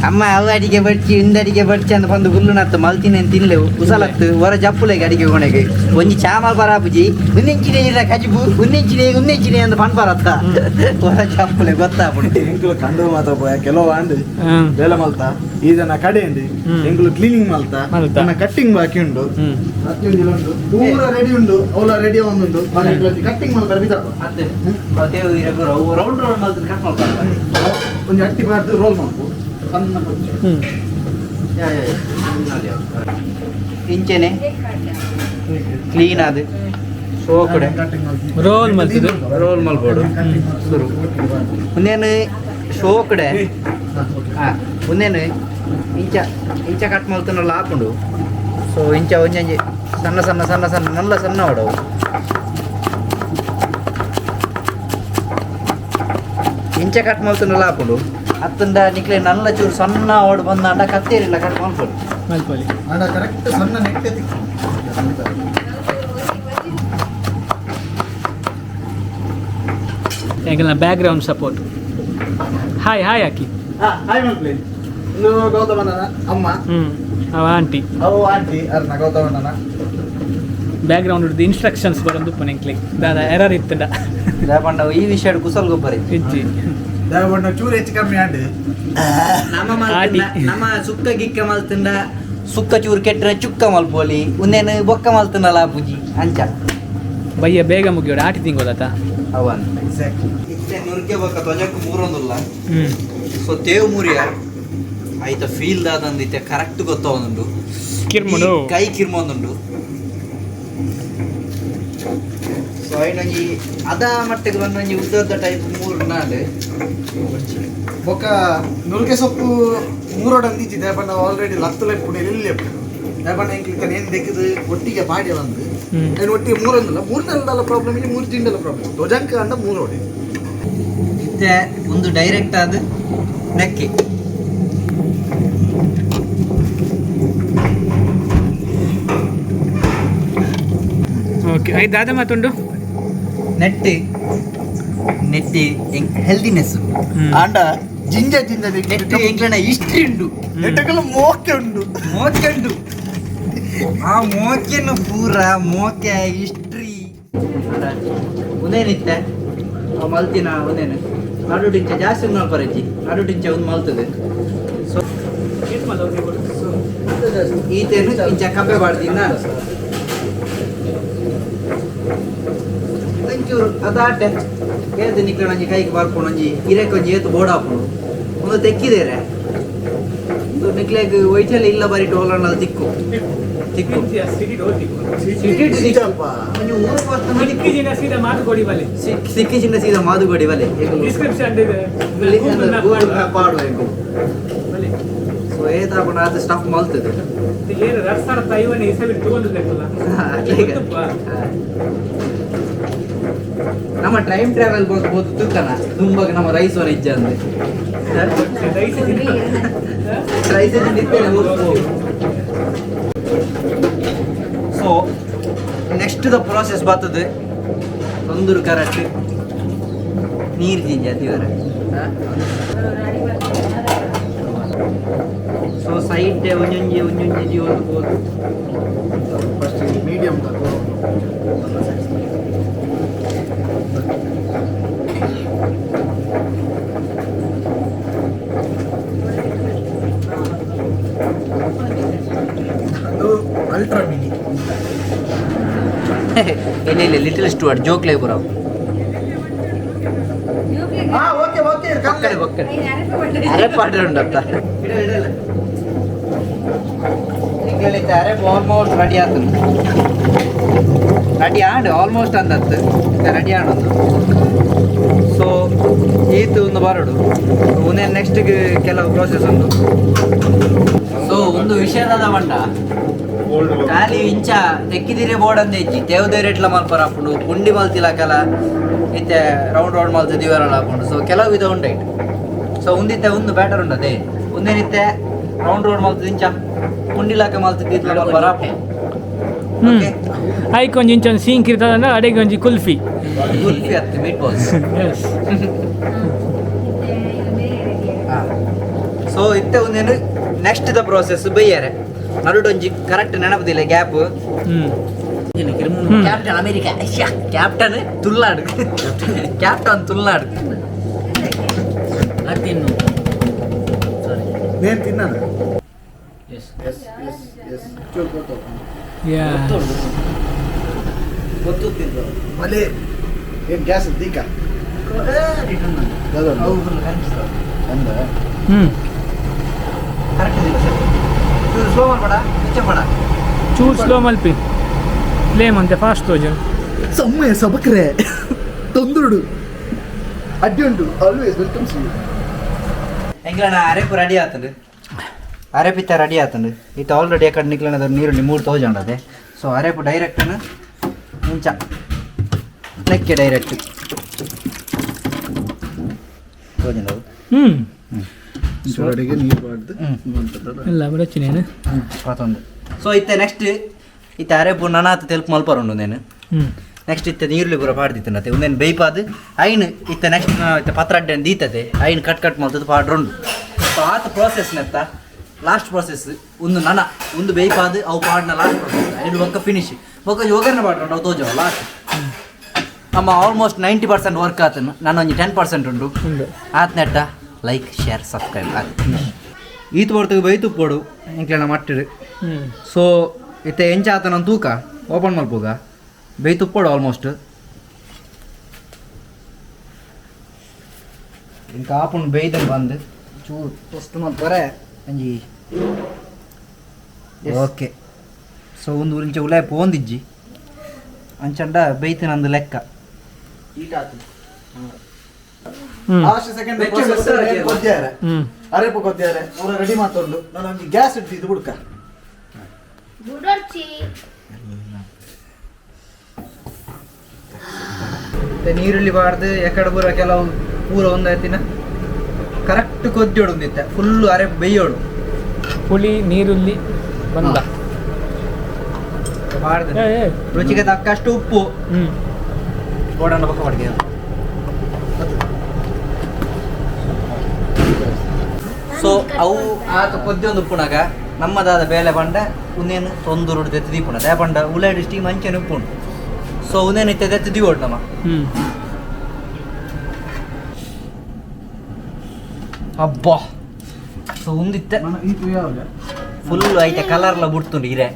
ಅಮ್ಮ ಅವು ಅಡಿಗೆ ಬಡ್ಚಿ ಅಡಿಗೆ ಬಡ್ಚಿ ಅಂತ ಬಂದು ಗುಲ್ಲುನತ್ತು ಮಲ್ತಿನ ತಿನ್ಲೆವು ಕುಸಲತ್ತು ಹೊರ ಜಪ್ಪುಲೆಗೆ ಅಡಿಗೆ ಕೊನೆಗೆ ಒಂಜಿ ಚಾಮಲ್ ಬರಾಪುಜಿ ಉನ್ನೆಂಚಿನೇ ಇರ ಕಜಿಬು ಉನ್ನೆಂಚಿನೇ ಅಂತ ಪಣ್ ಬರತ್ತ ಹೊರ ಜಪ್ಪುಲೆ ಗೊತ್ತಾಗ್ಬಿಡು ಎಂಕುಲು ಕಂಡು ಮಾತಾಡ ಕೆಲವು ಅಂಡು ಬೇಲೆ ಮಲ್ತ ಇದನ್ನ ಕಡೆ ಉಂಡು ಎಂಕುಲು ಕ್ಲೀನಿಂಗ್ ಮಲ್ತ ನನ್ನ ಕಟ್ಟಿಂಗ್ ಬಾಕಿ ಉಂಡು ಉಂಡು ಪೂರ ರೆಡಿ ಉಂಡು ಅವಳ ರೆಡಿ ಒಂದುಂಡು ಕಟ್ಟಿಂಗ್ ಮಲ್ತಾರೆ ಬಿದ್ದಪ್ಪ ಅತ್ತೆ ದೇವ್ ಇರಗೋರು ಅವು ರೌಂಡ್ ಮಲ್ತ ಕಟ್ ಮಾಡ್ತಾರೆ ಒಂದು ಅಟ್ಟಿ ಬಾರ್ದು ರೋಲ್ ಮಾಡ್ಬೋದು ಸಣ್ಣ ಇಂಚೆನೆ ಕ್ಲೀನ್ ಅದು ಸೋಕಡೆ ರೋಲ್ ಮಲ್ತಿದ್ದು ರೋಲ್ ಮಲ್ಬೋಡು ಶುರು ಒಂದೇನು ಶೋಕಡೆ ಹಾಂ ಒಂದೇನು ಇಂಚ ಕಟ್ ಮಲ್ತನಲ್ಲ ಹಾಕೊಂಡು ಸೊ ಇಂಚ ಒಂಜಿ ಸಣ್ಣ ಸಣ್ಣ ಸಣ್ಣ ಸಣ್ಣ ನಲ್ಲ ಸಣ್ಣ ಹೊಡವು ಇಂಚ ಕಟ್ ಮಲ್ತನಲ್ಲ ಹಾಕೊಂಡು ಹತ್ತಂದ ನಿಕ್ಲೆ ನಲ್ಲ ಚೂರು ಸಣ್ಣ ಓಡ್ ಬಂದ ಕತ್ತೇರಿಲ್ಲ ಕಟ್ ಮಾಡ್ಬೋದು ಮಲ್ಪಲ್ಲಿ ಅಣ್ಣ ಕರೆಕ್ಟ್ ಸಣ್ಣ ನೆಟ್ಟೆ ಯಾಕೆಲ್ಲ ಬ್ಯಾಕ್ ಗ್ರೌಂಡ್ ಸಪೋರ್ಟ್ ಹಾಯ್ ಹಾಕಿ ಹಾಯ್ ಮಕ್ಳಿ ಇನ್ನು ಗೌತಮಣ್ಣನ ಅಮ್ಮ ಅವ ಆಂಟಿ ಅವು ಆಂಟಿ ಅರ್ನ ಗೌತಮಣ್ಣನ ಬ್ಯಾಕ್ ಗ್ರೌಂಡ್ ಇನ್ಸ್ಟ್ರಕ್ಷನ್ಸ್ ಬರೋದು ಪನೆಂಕ್ಲಿ ದಾದ ಎರರ್ ಇತ್ತದ ದಾಪಂಡ ಈ ವಿಷಯ ಕುಸಲ್ ಗೊಬ್ಬರ ಇಜ್ಜಿ ದೇವಣ್ಣ ಚೂರು ಹೆಚ್ಚು ಕಮ್ಮಿ ಆಂಡು ನಮ್ಮ ಸುಕ್ಕ ಗಿಕ್ಕ ಮಲ್ತಂಡ ಸುಕ್ಕ ಚೂರು ಕೆಟ್ಟರೆ ಚುಕ್ಕ ಮಲ್ಪೋಲಿ ಒಂದೇನು ಬೊಕ್ಕ ಮಲ್ತಂಡಲ್ಲ ಪೂಜಿ ಅಂಚ ಬಯ್ಯ ಬೇಗ ಮುಗಿಯೋಡು ಆಟಿ ತಿಂಗೋದತ್ತ ಅವನ್ ಇತ್ತೆ ನುರ್ಗೆ ಬೊಕ್ಕ ಧ್ವಜಕ್ಕೆ ಮೂರೊಂದುಲ್ಲ ಹ್ಞೂ ಸೊ ತೇವ್ ಮುರಿಯ ಆಯ್ತ ಫೀಲ್ ದಾದಂದು ಇತ್ತೆ ಕರೆಕ್ಟ್ ಗೊತ್ತವೊಂದುಂಡು ಕಿರ್ಮುಡು ಕೈ ಕಿರ್ಮೊಂದುಂಡು ಸೊ ಐನೊಂಜಿ ಅದ ಮಟ್ಟಿಗೆ ಬಂದೊಂಜಿ ಉದ್ದ ಟೈಪ್ ಮೂರು ನಾಡು ಬೊಕ್ಕ ನುಲ್ಕೆ ಸೊಪ್ಪು ಮೂರೋಡಂದು ಇಚ್ಚಿದೆ ಬಣ್ಣ ಆಲ್ರೆಡಿ ಲತ್ತಲೆ ಪುಡಿ ಎಲ್ಲಿ ಬಣ್ಣ ಎಂಕ್ಲಿಕ್ಕ ಏನು ತೆಗೆದು ಒಟ್ಟಿಗೆ ಪಾಡಿ ಬಂದು ಏನು ಒಟ್ಟಿಗೆ ಮೂರೊಂದಲ್ಲ ಮೂರ್ನೆಲ್ಲ ಪ್ರಾಬ್ಲಮ್ ಇಲ್ಲಿ ಮೂರು ತಿಂಡೆಲ್ಲ ಪ್ರಾಬ್ಲಮ್ ಧ್ವಜಂಕ ಅಂಡ ಮೂರೋಡಿ ಇತ್ತೆ ಒಂದು ಡೈರೆಕ್ಟ್ ಆದ ನೆಕ್ಕಿ ಓಕೆ ಐದು ದಾದ ಮಾತುಂಡು ನೆಟ್ಟಿ ಹೆಲ್ದಿನೆಸ್ ಆಂಡ ಜಿಂಜ ನೆಟ್ಟಿ ಎಂಕ್ಲನ ಹಿಸ್ಟ್ರಿ ಉಂಡು ನೆಟ್ಟಗಳು ಮೋಕೆ ಉಂಡು ಆ ಮೋಕೆನು ಪೂರ ಮೋಕೆ ಹಿಸ್ಟ್ರಿ ಒಂದೇನಿತ್ತೆ ಮಲ್ತಿನ ಒಂದೇನು ನಡು ಟಿಂಚ ಜಾಸ್ತಿ ಒಂದು ಮಲ್ಪರಜ್ಜಿ ನಡು ಟಿಂಚ ಒಂದು ಮಲ್ತದೆ ಸೊ ಈತೇನು ಇಂಚ ಕಪ್ಪೆ ಬಾಡ್ದಿನ ಒಂಚೂರು ಅದಾಟೆ ಹೇಳ್ದೆ ನಿಕ್ಲ ಒಂಜಿ ಕೈಗೆ ಬರ್ಕೊಂಡು ಒಂಜಿ ಇರಕ್ಕೆ ಒಂಜಿ ಏತು ಬೋರ್ಡ್ ಹಾಕೊಂಡು ಒಂದು ತೆಕ್ಕಿದೇರೆ ಒಂದು ನಿಕ್ಲೆಗ್ ಒಯ್ಟಲ್ಲಿ ಇಲ್ಲ ಬರೀ ಟೋಲಣ್ಣಲ್ಲಿ ತಿಕ್ಕು ಸಿಕ್ಕಿಚಿಂದ ಸೀದಾ ಮಾದುಗೋಡಿ ಬಲೆ ಪಾಡುವ ಸೊ ಏತಾಪಣ ಅದು ಸ್ಟಫ್ ಮಲ್ತದೆ ನಮ್ಮ ಟೈಮ್ ಟ್ರಾವೆಲ್ ಬೋದು ತುಕ್ಕನ ತುಂಬಾಗ ನಮ್ಮ ರೈಸ್ ಒನ್ ಇಜ್ಜ ಅಂದ್ರೆ rice so next the process ಬರ್ತದೆ ತೊಂದೂರು ಕರೆಕ್ಟ್ ನೀರು ತಿಂಜ ಅತಿವರ ಸೊ ಸೈಡ್ ಒಂಜೊಂಜಿ ಓದ್ಬೋದು ಫಸ್ಟ್ ಮೀಡಿಯಮ್ ಅಲ್ಟ್ರಾ ಮಿನಿ ಇಲ್ಲ ಲಿಟಲ್ ಸ್ಟುವರ್ಟ್ ಜೋಕ್ಲೆ ಬರೋ ಓಕೆ ಓಕೆ ಬಕ್ಕಡೆ ಅರೆ ಪಾಡ್ರೆ ಉಂಡತ್ತ ಅರೆ ಆಲ್ಮೋಸ್ಟ್ ರೆಡಿ ಆಗ್ತದೆ ರೆಡಿ ಆಂಡ್ ಆಲ್ಮೋಸ್ಟ್ ಅಂದತ್ತು ರೆಡಿ ಆಡೋದು ಸೊ ಈತು ಒಂದು ಬರೋಡು ಒಂದೇ ನೆಕ್ಸ್ಟ್ಗೆ ಕೆಲವು ಪ್ರೋಸೆಸ್ ಉಂಟು ಸೊ ಒಂದು ವಿಷಯದ ಬಂಡ ಖಾಲಿ ಇಂಚ ತೆಕ್ಕಿದಿರೆ ಬೋರ್ಡ್ ಅಂದ ಇಜ್ಜಿ ದೇವದೇವ್ರ ಎಟ್ಲ ಮಲ್ಪರ ಹಾಕೊಂಡು ಪುಂಡಿ ಮಲ್ತಿಲಾಕಲ್ಲ ಇತ್ತೆ ರೌಂಡ್ ಮಲ್ತ ದಿವರಲ್ಲ ಹಾಕೊಂಡು ಸೊ ಕೆಲವು ವಿಧ ಉಂಟೈಟ್ ಸೊ ಒಂದಿತ್ತೆ ಒಂದು ಬ್ಯಾಟರ್ ಉಂಟದೆ ಒಂದೇನಿತ್ತೆ ರೌಂಡ್ ಮಲ್ತದ ಇಂಚ ಪುಂಡಿಲಾಕ ಮಲ್ತಿದ್ದ ಮಲ್ಪರ ಆಯ್ಕೆ ಒಂಜಿ ಇಂಚೊಂದು ಸೀಂಕ್ ಇರ್ತದಂಡ ಅಡೆಗೆ ಒಂಜಿ ಕುಲ್ಫಿ ಹತ್ತು ಮೀಟ್ ಬಾಲ್ಸ್ ಸೊ ಇತ್ತೆ ಒಂದೇನು ನೆಕ್ಸ್ಟ್ ದ ಪ್ರೋಸೆಸ್ ಬೈಯಾರೆ ನಡುಡೊಂಜಿ ಕರೆಕ್ಟ್ ನೆನಪದಿಲ್ಲ gap captain America captain Tulunadu captain Tulunadu ತಿನ್ನು నేను తిన్నాను మళ్ళీ ఏం గ్యాస్ దీకా ಸ್ಲೋ ಮಾಡ್ಬೇಡ ಹೆಚ್ಚಬೇಡ ಚೂರು ಸ್ಲೋ ಮಲ್ಪಿ ಫ್ಲೇಮ್ ಅಂತೆ ಫಾಸ್ಟ್ ತೋಜ ಸಮ್ಮೆ ಸಬಕ್ರೆ ತೊಂದರುಡು ಅಡ್ಡಿ ಉಂಟು ಆಲ್ವೇಸ್ ವೆಲ್ಕಮ್ ಟು ಯು ಎಂಗ್ಲಣ್ಣ ಅರೆಪು ರೆಡಿ ಆತಂಡು ಅರೆಪಿತ್ತ ರೆಡಿ ಆತಂಡು ಇತ್ತು ಆಲ್ರೆಡಿ ಯಾಕಡೆ ನಿಕ್ಲಣ್ಣದ ನೀರುಳ್ಳಿ 3000 ಅದೇ ಸೊ ಅರೆಪು ಡೈರೆಕ್ಟನ್ನು ಮುಂಚ ನೆಕ್ಕೆ ಡೈರೆಕ್ಟ್ ತೋಜಂಡವು ಸೋಡಿಗೆ ನೀರು ಬಾಡ್ದು ಎಲ್ಲ ಬರಚ್ಚಿನೇನು ಮತ್ತೊಂದು ಸೊ ಇತ್ತೆ ನೆಕ್ಸ್ಟ್ ಇತ್ತೆ ಅರೆಪು ನನಾತ ತೆಲ್ಪು ಮಲ್ಪರುಂಡು ನೇನು ನೆಕ್ಸ್ಟ್ ಇತ್ತೆ ನೀರುಳ್ಳಿ ಪೂರ ಪಾಡ್ದಿತ್ತನತ್ತೆ ಒಂದೇನು ಬೇಯ್ಪಾದು ಐನ್ ಇತ್ತೆ ನೆಕ್ಸ್ಟ್ ಇತ್ತೆ ಪತ್ರಡ್ಡೆ ದೀತದೆ ಐನ್ ಕಟ್ ಮಲ್ತದ್ದು ಪಾಡ್ರೊಂಡು ಸೊ ಆತ ಪ್ರೋಸೆಸ್ನೆತ್ತ ಲಾಸ್ಟ್ ಪ್ರೋಸೆಸ್ ಒಂದು ನನ ಒಂದು ಬೇಯ್ಪಾದು ಅವು ಪಾಡ್ನ ಲಾಸ್ಟ್ ಪ್ರೋಸೆಸ್ ಐದು ಒಕ್ಕ ಫಿನಿಶ್ ಒಕ್ಕ ಯೋಗರ್ನ ಪಾಡ್ರೊಂಡು ಅವು ತೋಜವ ಲಾಸ್ಟ್ ನಮ್ಮ ಆಲ್ಮೋಸ್ಟ್ 90% ವರ್ಕ್ ಆತನು ನಾನು ಒಂದು 10% ಉಂಡು ಆತ ನೆಟ್ಟ ಲೈಕ್ ಶೇರ್ ಸಬ್ಸ್ಕ್ರೈಬ್ ಆತ ಈತ ಬರ್ತದೆ ಬೈತು ಪೋಡು ಇಂಕ್ಲೆನ ಮಟ್ಟಿಡು ಸೊ ಇತ್ತೆ ಎಂಚ ಆತನ ತೂಕ ಓಪನ್ ಮಲ್ಪೋಗ ಬೇಯ್ತು ಪೋಡು ಆಲ್ಮೋಸ್ಟ್ ಇಂಕ ಆಪುಂಡು ಬೇಯ್ದಂಗೆ ಬಂದು ಚೂರು ಅಷ್ಟು ಮಲ್ಪರೆ ಅಂಜಿ ಓಕೆ ಸೊ ಒಂದು ಉರಿಂಚೆ ಉಲಾಯ್ ಪೋಂದಿಜ್ಜಿ ಅಂಚಂಡ ಬೇಯ್ತಿನಂದು ಲೆಕ್ಕ ಲಾಸ್ಟ್ ಸೆಕೆಂಡ್ ಕೊದ್ದಿಯಾರೆ ಅರೆಪು ಕೊದ್ದಿಯಾರೆ ಅವರ ರೆಡಿ ಮಾತೊಂಡು ನಾನು ಒಂದು ಗ್ಯಾಸ್ ಇಡ್ತಿದ್ದು ಬುಡ್ಕ ನೀರುಳ್ಳಿ ಬಾರ್ದು ಎಕಡೆ ಪೂರ ಕೆಲವು ಪೂರ ಒಂದು ಆಯ್ತಿನ ಕರೆಕ್ಟ್ ಕೊದ್ದೋಡು ಒಂದಿತ್ತೆ ಫುಲ್ಲು ಅರೆಪು ಬೇಯೋಡು ಪುಳಿ ನೀರುಳ್ಳಿ ಬಂದ ಬಾರ್ದು ರುಚಿಗೆ ತಕ್ಕಷ್ಟು ಉಪ್ಪು ಗೋಡಂಡ ಪಕ್ಕ ಮಾಡಿದೆ ಸೊ ಅವು ಆತ ಕೊದ್ದೊಂದು ಉಪ್ಪುನಾಗ ನಮ್ಮದಾದ ಬೇಳೆ ಬಂಡ ಉನ್ನೇನು ತೊಂದೂರು ತೆತ್ತು ದೀಪುಣ ದೇ ಬಂಡ ಉಳ್ಳಾಡಿ ಸ್ಟೀಮ್ ಅಂಚೆನ ಉಪ್ಪುಂಡು ಸೊ ಉನ್ನೇನು ಇತ್ತೆ ತೆತ್ತು ದೀವೋಡು ನಮ್ಮ ಅಬ್ಬಾ ಸೊ ಒಂದಿತ್ತೆ ಫುಲ್ ಐತೆ ಕಲರ್ಲ ಬಿಡ್ತುಂಡು ಇರೆ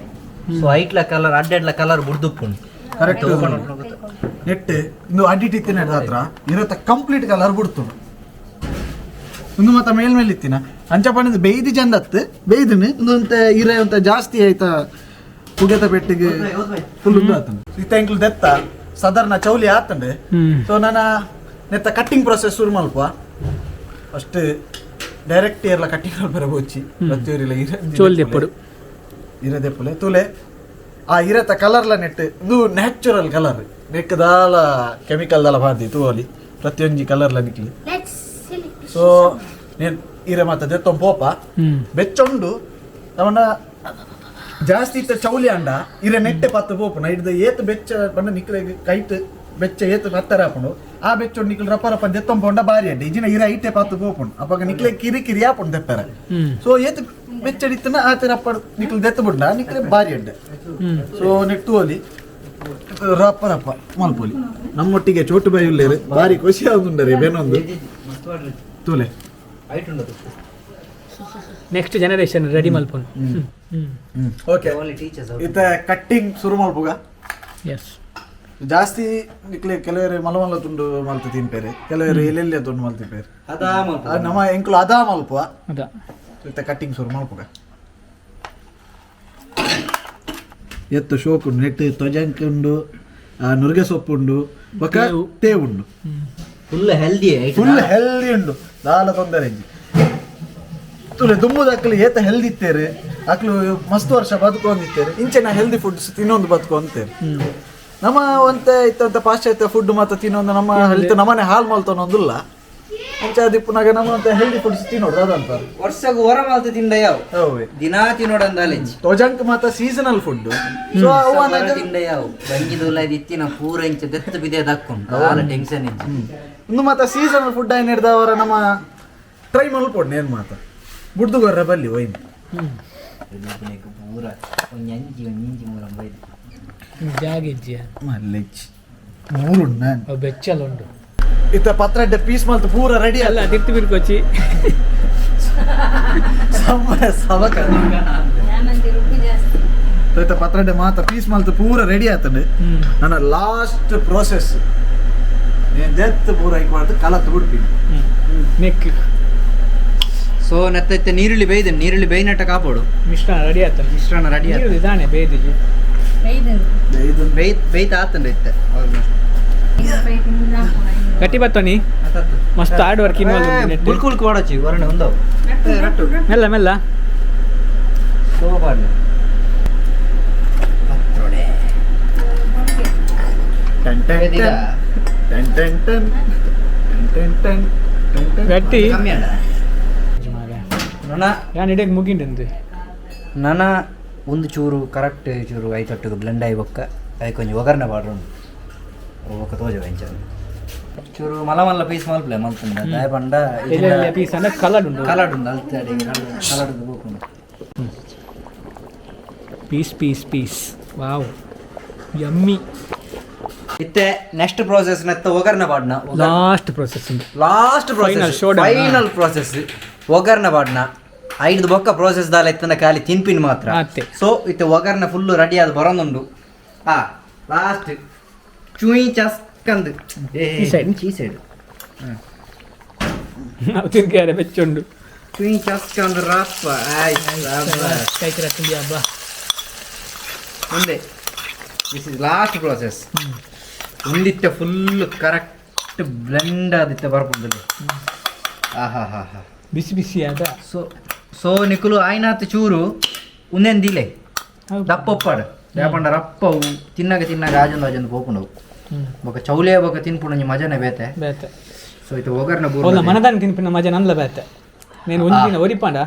ಸೊ ಐಟ್ಲ ಕಲರ್ ಅಡ್ಡೆಡ್ಲ ಕಲರ್ ಬಿಡ್ದುಪ್ಪುಂಡು ಕರೆಕ್ಟ್ ನೆಟ್ ಇಂದು ಅಡ್ಡಿಟ್ಟಿತ್ತಿನ ಹತ್ರ ಇರತ್ತ ಕಂಪ್ಲೀಟ್ ಕಲರ್ ಬಿಡ್ತು ಒಂದು ಮತ್ತ ಮೇಲ್ಮೇಲೆ ಇತ್ತಿನ ಅಂಚ ಪಣಿದ ಬೇಯ್ದು ಚಂದತ್ತು ಬೇಯ್ದನು ಇಂದು ಇರೆ ಅಂತ ಜಾಸ್ತಿ ಆಯ್ತಾ ಪುಗೆತ ಪೆಟ್ಟಿಗೆ ಫುಲ್ ಉಂದು ಆತನು ಇತ್ತ ಇಂಕ್ಲು ದೆತ್ತ ಸಾಧಾರಣ ಚೌಲಿ ಆತಂಡೆ ಸೊ ನಾನು ನೆತ್ತ ಕಟ್ಟಿಂಗ್ ಪ್ರೊಸೆಸ್ ಶುರು ಮಲ್ಪ ಫಸ್ಟ್ ಡೈರೆಕ್ಟ್ ಇರಲ್ಲ ಕಟ್ಟಿಂಗ್ ಮಲ್ಪರ ಬೋಚಿ ಪ್ರತಿಯೊರಿಲ್ಲ ಇರದೆಪ್ಪಲೆ ತುಲೆ ಆ ಇರತ್ತ ಕಲರ್ಲ ನೆಟ್ ಇದು ನ್ಯಾಚುರಲ್ ಕಲರ್ ನೆಕ್ಕದಾಲ ಕೆಮಿಕಲ್ ದಾಲ ಬಾದಿ ತೂವಲಿ ಪ್ರತಿಯೊಂಜಿ ಕಲರ್ಲ ನಿಕ್ಲಿ ಸೊ ನೀನು ಇರ ಮಾತದೆ ಪೋಪ ಬೆಚ್ಚೊಂಡು ಅವನ ಜಾಸ್ತಿ ಇತ್ತ ಚೌಲಿ ಅಂಡ ಇರ ನೆಟ್ಟೆ ಪತ್ತು ಪೋಪುನ ಹಿಡ್ದು ಏತ್ ಬೆಚ್ಚ ಬಂಡ ನಿಕ್ಲೆ ಕೈಟ್ ಬೆಚ್ಚ ಏತ್ ಹತ್ತರ ಹಾಕೊಂಡು ಆ ಬೆಚ್ಚೊಂಡು ನಿಕ್ಲು ರಪ್ಪ ರಪ್ಪ ದೆತ್ತೊಂಪೊಂಡ ಬಾರಿ ಅಡ್ಡೆ ಇಜಿನ ಇರ ಐಟೆ ಪತ್ತು ಪೋಪುಂಡು ಅಪ್ಪಾಗ ನಿಕ್ಲೆ ಕಿರಿ ಕಿರಿ ಹಾಪುಂಡು ದೆಪ್ಪರ ಸೊ ಏತ್ ಬೆಚ್ಚಡಿತ್ತನ ಆತ ರಪ್ಪ ನಿಕ್ಲು ದೆತ್ತು ಬಿಡ್ಡ ನಿಕ್ಲೆ ಬಾರಿ ಅಡ್ಡೆ ಸೊ ನೆಟ್ಟು ಹೋಲಿ ರಪ್ಪ ರಪ್ಪ ಮಲ್ಪೋಲಿ ನಮ್ಮೊಟ್ಟಿಗೆ ಚೋಟು ಬಾಯಿ ಉಳ್ಳೇರು ಬಾರಿ ಖುಷಿ ಆಗುಂಡರಿ ಬೇನೊಂದು ತೂಲೆ ನೆಕ್ಸ್ಟ್ ಜನರೇಷನ್ ರೆಡಿ ಮಲ್ಪೊಂಡು ಓಕೆ ಇತ್ತ ಕಟ್ಟಿಂಗ್ ಶುರು ಮಲ್ಪುಗ ಎಸ್ ಜಾಸ್ತಿ ನಿಕ್ಲೆ ಕೆಲವರು ಮಲಮಲ್ಲ ತುಂಡು ಮಲ್ತು ತಿನ್ಪೇರೆ ಕೆಲವರು ಎಲ್ಲೆಲ್ಲಿ ತುಂಡು ಮಲ್ತು ತಿನ್ಪೇರೆ ನಮ್ಮ ಎಂಕ್ಲು ಅದಾ ಮಲ್ಪುವ ಅದ ಇತ್ತ ಕಟ್ಟಿಂಗ್ ಶುರು ಮಲ್ಪುಗ ಎತ್ತು ಶೋಕು ನೆಟ್ಟು ತೊಜಂಕ್ ಉಂಡು ನುರ್ಗೆ ಸೊಪ್ಪು ಉಂಡು ಬೊಕ ತೇವು ಉಂಡು ಫುಲ್ ಹೆಲ್ದಿ ಉಂಡು ದಾಲ ತೊಂದರೆ ತುಲೆ ದುಮ್ಮುದ ಅಕ್ಲು ಏತ ಹೆಲ್ದಿ ಇತ್ತೇರೆ ಅಕ್ಲು ಮಸ್ತ್ ವರ್ಷ ಬದುಕೊಂಡಿತ್ತೇರೆ ಇಂಚೆನ ಹೆಲ್ದಿ ಫುಡ್ಸ್ ತಿನ್ನೊಂದು ಬದುಕೊಂತೇರೆ ನಮ್ಮ ಒಂತ ಇತ್ತಂತ ಪಾಶ್ಚಾತ್ಯ ಫುಡ್ ಮಾತ್ರ ತಿನ್ನೊಂದು ನಮ್ಮ ಹೆಲ್ತ್ ನಮ್ಮನೆ ಹಾಳು ಮಲ್ತೊಂದಿಲ್ಲ ಅಂಚ ದಿಪ್ಪುನಾಗ ನಮ್ಮ ಹೆಲ್ದಿ ಫುಡ್ಸ್ ತಿನ್ನೋದು ಅದಂತ ವರ್ಷಕ್ಕೆ ಹೊರ ಮಾಲ್ತು ತಿಂಡ ಯಾವ ದಿನಾ ತಿನ್ನೋಡಂದ ಅಲೆಜಿ ತೊಜಂಕ್ ಮಾತ್ರ ಸೀಸನಲ್ ಫುಡ್ ಸೊ ತಿಂಡ ಯಾವ ಬಂಗಿದುಲ್ಲ ಇತ್ತಿನ ಪೂರ ಇಂಚ ದೆತ್ತು ಬಿದೆ ದಕ್ಕೊಂಡು ಆಲ ಟೆನ್ಷನ್ ಇತ್ತು ಇನ್ನು ಮಾತ್ರ ಸೀಸನಲ್ ಫುಡ್ ಏನ್ ಹಿಡ್ದವರ ನಮ್ಮ ಟ್ರೈ ಮಲ್ಪೊಂಡು ಏನ್ ಮಾತ್ರ ಬುಡ್ದು ಗೊರ್ರ ಬಲ್ಲಿ ಒಯ್ದು ಪೂರ ಒಂಜಿ ಒಂಜಿ ಮೂರ ಬೈದು ಜಾಗಿಜ್ಜಿಯ ಮಲ್ಲಿಚ್ಚಿ ಮೂರು ನಾನು ಅವು ಬೆಚ್ಚಲ ಉಂಟು ಇತ್ತ ಪತ್ರಡ್ಡೆ ಪೀಸ್ ಮಲ್ತು ಪೂರ ರೆಡಿ ಅಲ್ಲ ತಿರ್ತಿ ಬಿರ್ಕೊಚ್ಚಿ ಸವಕ ಇತ್ತ ಪತ್ರಡ್ಡೆ ಮಾತ ಪೀಸ್ ಮಲ್ತು ಪೂರ ರೆಡಿ ಆತಂಡೆ ನನ್ನ ಲಾಸ್ಟ್ ಪ್ರೋಸೆಸ್ నేను జెత్ పూర అయిపోతే కలత ఉడిపింది ನೆಕ್ ಸೊ ನತ್ತ ನೀರುಳ್ಳಿ ಬೇಯ್ದು ನೀರುಳ್ಳಿ ಬೇಯ್ನಟ್ಟ ಕಾಪಾಡು ಮಿಶ್ರಣ ರೆಡಿ ಆಯ್ತಲ್ಲ ಮಿಶ್ರಣ ರೆಡಿ ನೀರುಳ್ಳಿ ಇದಾನೆ ಬೇಯ್ದಿಜಿ ಬೇಯ್ತ ಆತಂಡ ಇತ್ತ ಗಟ್ಟಿ ಬತ್ತೋನಿ ಮಸ್ತ್ ಹಾರ್ಡ್ ವರ್ಕ್ ಇನ್ವಾಲ್ವ್ ಬುಲ್ಕು ಬುಲ್ಕು ಮಾಡಚ್ಚಿ ವರ್ಣೆ ಒಂದವು ಮೆಲ್ಲ ಮೆಲ್ಲ ಸೋಬಾರ್ಲೆ ಪತ್ರೊಡೆ ಟನ್ ಟನ್ ಟನ್ ಟನ್ ಟನ್ ಟನ್ ಟನ್ ಟನ್ ಗಟ್ಟಿ ಕಮ್ಮಿ ಅಲ್ಲ ನನ್ನ ಯಾನ್ ಇಡಕ್ಕೆ ಮುಗಿಂಡೆ ನನ್ನ ಒಂದು ಚೂರು ಕರೆಕ್ಟ್ ಚೂರು ಐತೊಟ್ಟಿಗೆ ಬ್ಲೆಂಡ್ ಆಗಿ ಬೊಕ್ಕ ಅದಕ್ಕೆ ಕೊಂಚ ಒಗ್ಗರಣೆ ಪಾಡ್ರು ಒಕ್ಕ ತೋಜ ವೆಂಚ ಚೂರು ಮಲ್ಲ ಮಲ್ಲ ಪೀಸ್ ಮಲ್ಪಲೆ ಮಲ್ಪುಂಡ ದಯ ಪಂಡ ಪೀಸ್ ಅಂದ್ರೆ ಕಲರ್ ಉಂಟು ಕಲಡ್ ಉಂಡು ಅಲ್ತಾಡಿ ಕಲಡ್ ಬೋಕುಂಡು piece piece piece wow yummy ಇತ್ತೆ ನೆಕ್ಸ್ಟ್ ಪ್ರೋಸೆಸ್ ನೆತ್ತ ಒಗ್ಗರಣೆ ಪಾಡ್ನ ಲಾಸ್ಟ್ ಪ್ರೊಸೆಸ್ ಉಂಟು last process showdown. Final process ಒಗ್ಗರಣೆ ಪಾಡ್ನ ಐದು ಬೊಕ್ಕ ಪ್ರೋಸೆಸ್ ದಾಲ ಇತ್ತನ ಖಾಲಿ ತಿನ್ಪಿನ್ ಮಾತ್ರ ಅತ್ತೆ. ಸೊ ಇತ್ತೆ ಒಗ್ಗರಣೆ ಫುಲ್ಲು ರೆಡಿ ಆದ ಬರೋದುಂಡು ಲಾಸ್ಟ್ ಚೂಯಿ ಚಸ್ಕಂದು ಈ side. ಈ ಸೈಡ್ ನಾವು ತಿರ್ಗಾರೆ ಬೆಚ್ಚುಂಡು ಚೂಯಿ ಚಸ್ಕಂದು ರಪ್ಪ ಕೈ ಕರ ತಿಂಡಿ ಹಬ್ಬ ಮುಂದೆ ದಿಸ್ ಇಸ್ ಲಾಸ್ಟ್ ಪ್ರೋಸೆಸ್ ಉಂಡಿತ್ತೆ ಫುಲ್ ಕರೆಕ್ಟ್ ಬ್ಲೆಂಡ್ ಆದಿತ್ತೆ ಬರ್ಬೋದು ಆಹಾ ಹಾ ಹಾ ಬಿಸಿ ಬಿಸಿ ಅದ ಸೊ ಸೊ ನಿಕುಲು ಆಯ್ನಾತ್ ಚೂರು ಉಂದೆಂದಿಲೆ ಹೌದು. ದಪ್ಪ ಒಪ್ಪಾಡು ದೇಪಂಡ ರಪ್ಪವು ತಿನ್ನಾಗ ಆಜೊಂದು ಪೋಪುಂಡವು ಬೊಕ ಚೌಲೆ ಬೊಕ ತಿನ್ಪುಂಡು ಮಜನೆ ಬೇತೆ ಬೇತೆ ಸೊ ಇದು ಒಗ್ಗರಣೆ ಅವಲ್ಲ ಮನದಾನ ತಿನ್ಪಿನ ಮಜಾ ನಂದ್ಲ ಬೇತೆ ನೀನು ಒಂದಿನ ಒರಿಪಾಂಡ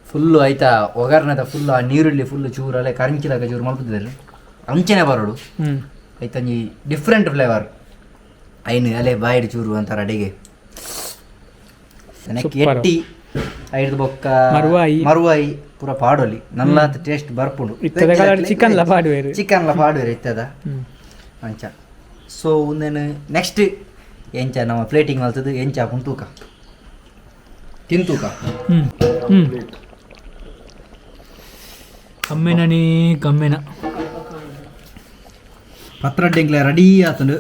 ಫುಲ್ಲು ಆಯ್ತಾ ಒಗ್ಗರಣೆದ ಫುಲ್ ಆ ನೀರುಳ್ಳಿ ಫುಲ್ಲು ಚೂರು ಅಲ್ಲೇ ಕರಂಚಿದಾಗ ಚೂರು ಮಲ್ಪುತ್ತಿದ್ದಾರೆ ಅಂಚನೆ ಬರೋಡು ಆಯ್ತಾ ಈ ಡಿಫ್ರೆಂಟ್ ಫ್ಲೇವರ್ ಐನು ಅಲೆ ಬಾಯಿಡ್ ಚೂರು ಅಂತಾರೆ ಅಡಿಗೆ ಎಟ್ಟಿ ಐದು ಬೊಕ್ಕ ಮರುವಾಯಿ ಪೂರ ಪಾಡೋಲಿ ನಲ್ಲಾತ ಟೇಸ್ಟ್ ಬರ್ಪುಂಡು ಚಿಕನ್ ಲ ಪಾಡುವೇರು ಚಿಕನ್ ಲ ಪಾಡುವೇರು ಇತ್ತದ ಅಂಚ ಸೊ ಒಂದೇನು ನೆಕ್ಸ್ಟ್ ಎಂಚ ನಮ್ಮ ಪ್ಲೇಟಿಂಗ್ ಮಲ್ತದ್ದು ಎಂಚ ಹಾಕೊಂಡು ತೂಕ ತಿಂತೂಕ ಕಮ್ಮೆನೀ ಕಮ್ಮೆನ ಪತ್ರಡ್ಡೆಂಗ್ಲ ರೆಡಿ ಆತಂಡು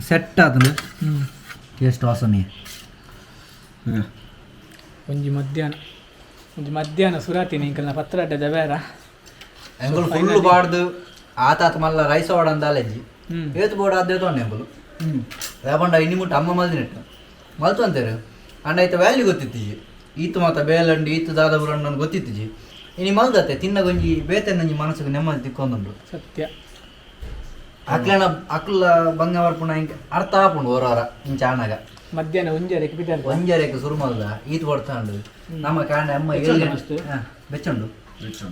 ಸೆಟ್ ಆತಂಡು ಟೇಸ್ಟ್ ಆಸಮಿ ಒಂಜಿ ಮಧ್ಯಾಹ್ನ ಸುರಾತಿನಿ ಇಂಕಲ್ನ ಪತ್ರ ಅಡ್ಡದ ಬೇರ ಎಂಗುಲು ಫುಲ್ಲು ಬಾಡ್ದು ಆತಾತ ಮಲ್ಲ ರೈಸ್ ಓಡಂದ ಅಲೆಜ್ಜಿ ಏತು ಬೋಡ ಅದೇ ತೊಂಡೆ ಎಂಗುಲು ಯಾಪಂಡ ಇನ್ನು ಮುಟ್ಟ ಅಮ್ಮ ಮಲ್ದಿನೆಟ್ಟು ಮಲ್ತು ಅಂತಾರೆ ಅಂಡ ಆಯ್ತ ವ್ಯಾಲ್ಯೂ ಗೊತ್ತಿತ್ತೀಜಿ ಈತು ಮಾತ ಬೇಲಂಡು ಈತು ದಾದ ಬುರಂಡು ನನಗೆ ಗೊತ್ತಿತ್ತೀಜಿ ಇನಿ ಮಲ್ದತ್ತೆ ತಿನ್ನಗೊಂಜಿ ಬೇತೆನಂಜಿ ಮನಸ್ಸಿಗೆ ನೆಮ್ಮದಿ ತಿಕ್ಕೊಂದುಂಡು ಸತ್ಯ ಅಕ್ಲನ ಅಕ್ಲ ಬಂಗ ಬರ್ಪುಣ ಹಿಂಗೆ ಅರ್ಥ ಆಪುಂಡು ಹೊರವರ ಇಂಚ ಅಣ್ಣಗ ಮಧ್ಯಾಹ್ನ ಒಂಜರೆಗೆ ಬಿಟ್ಟಾರ ಒಂಜರೆಗೆ ಶುರು ಮಲ್ದ ಈತು ಕೊಡ್ತಾಂಡು ನಮ್ಮ ಕಾಂಡ ಅಮ್ಮ ಬೆಚ್ಚಂಡು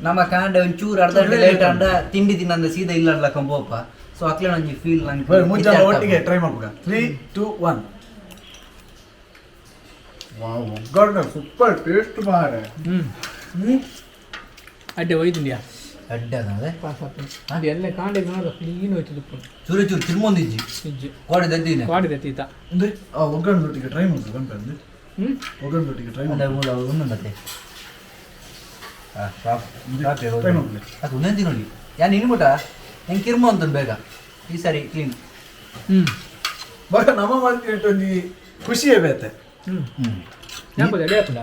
ನಮ್ಮ ಕಾಂಡ ಒಂಚೂರು ಅರ್ಧ ಗಂಟೆ ಲೇಟ್ ಅಂಡ ತಿಂಡಿ ತಿನ್ನಂದ ಸೀದಾ ಇಲ್ಲ ಕಂಬೋಪ ಸೊ ಅಕ್ಲೆ ಒಂಜಿ ಫೀಲ್ ಮುಂಚೆ ಒಟ್ಟಿಗೆ ಟ್ರೈ ಮಾಡ್ಬೇಕ 3 2 1 ವಾವ್ ಒಗ್ಗರಣೆ ಸೂಪರ್ ಟೇಸ್ಟ್ ಮಾರೆ ಅಡ್ಡೆ ಒಯ್ದಿಂದ್ಯಾ ಅಡ್ಡ ಅದು ಎಲ್ಲ ಕಾಂಡೆ ನೋಡ ಕ್ಲೀನ್ ಹೋಯ್ತು ತುಪ್ಪ ಚೂರು ಚೂರು ತಿರ್ಮೊಂದಿಜ್ಜಿ ನಿಜ ಕೋಡಿ ದದ್ದಿನ ಕಾಡಿದೆ ತೀತ ಅಂದ್ರೆ ಆ ಒಗ್ಗರಣೆ ಒಟ್ಟಿಗೆ ಟ್ರೈ ಮಾಡ್ಬೇಕು ಅಂತ ಅಂದ್ರೆ ಒಗ್ಗರಣೆ ಒಟ್ಟಿಗೆ ಟ್ರೈ ಅದ ಮೂಲ ಒಂದೊಂದತ್ತೆ ಟ್ರೈ ಮಾಡ್ಲಿ ಅದು ಒಂದೊಂದಿ ನೋಡಿ ಯಾನು ಇನ್ಬಿಟ ಹೆಂಗೆ ಕಿರ್ಮೊ ಅಂತಂದು ಬೇಗ ಈ ಸಾರಿ ಕ್ಲೀನ್ ಬಟ್ ನಮ್ಮ ಮಾಡ್ತಿಟ್ಟು ಒಂದು ಖುಷಿಯೇ ಬೇತೆ ಯಾಕೆ ಅಡೆ ಹಾಕುದ